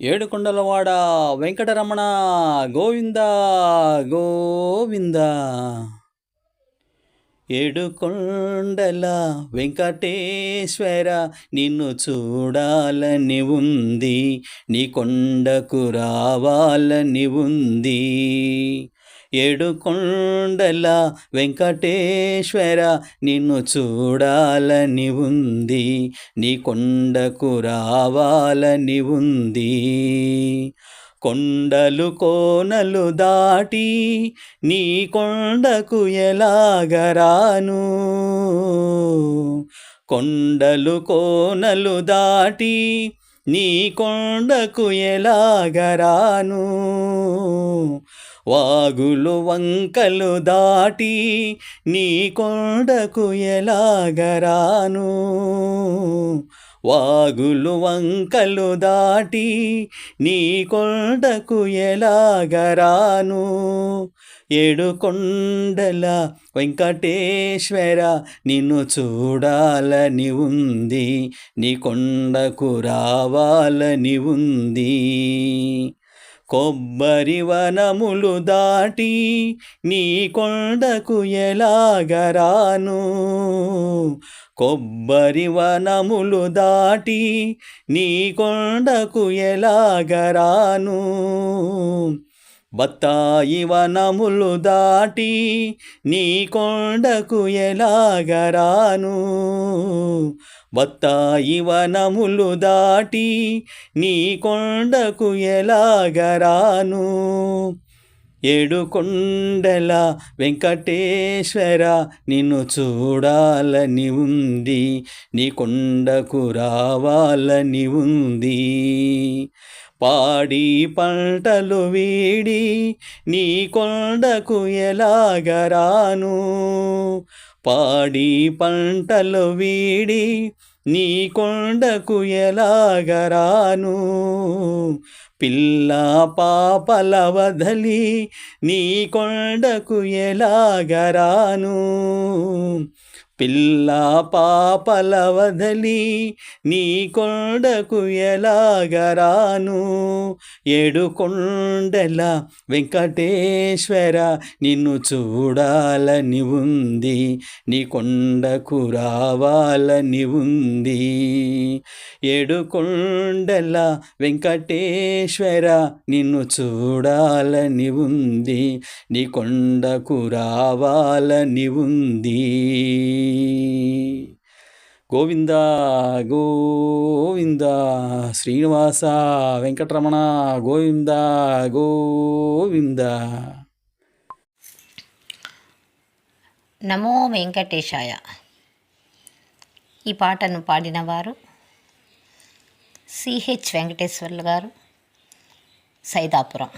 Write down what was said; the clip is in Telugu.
ఏడుకొండలవాడ వెంకటరమణ గోవింద గోవింద. ఏడుకొండల వెంకటేశ్వర నిన్ను చూడాలని ఉంది, నీ కొండకు రావాలని ఉంది. ఏడుకొండల వెంకటేశ్వర నిన్ను చూడాలని ఉంది, నీ కొండకు రావాలని ఉంది. కొండలు కోనలు దాటి నీ కొండకు ఎలాగరాను, కొండలు కోనలు దాటి నీ కొండకు ఎలాగరాను. వాగులు వంకలు దాటి నీ కొండకు ఎలాగరాను, వాగులు వంకలు దాటి నీ కొండకు ఎలాగరాను. ఏడుకొండల వెంకటేశ్వర నిన్ను చూడాలని ఉంది, నీ కొండకు రావాలని ఉంది. కొబ్బరి వనములు దాటి నీ కొండకు ఎలాగరాను, కొబ్బరి వనములు దాటి నీ కొండకు ఎలాగరాను. బత్తాయి వనములు దాటి నీ కొండకు ఎలాగరాను, బత్తాయి వనములు దాటి నీ కొండకు ఎలాగరాను. ఏడుకొండల వెంకటేశ్వర నిన్ను చూడాలని ఉంది, నీ కొండకు రావాలని ఉంది. పాడి పంటలు వీడి నీ కొండకు ఎలాగరాను, పాడి పంటలు వీడి నీ కొండకు ఎలాగరాను. పిల్ల పాపల వదలి నీ కొండకు ఎలాగరాను, పిల్ల పాపల వదలి నీ కొండకు ఎలాగరాను. ఏడుకొండల వెంకటేశ్వర నిన్ను చూడాలని ఉంది, నీ కొండకు రావాలని ఉంది. ఏడుకొండల వెంకటేశ్వర నిన్ను చూడాలని ఉంది, నీ కొండకు రావాలని ఉంది. గోవింద గోవింద శ్రీనివాస వెంకటరమణ గోవింద గోవింద. నమో వెంకటేశాయ. ఈ పాటను పాడినవారు సిహెచ్ వెంకటేశ్వర్లు గారు, సైదాపురం.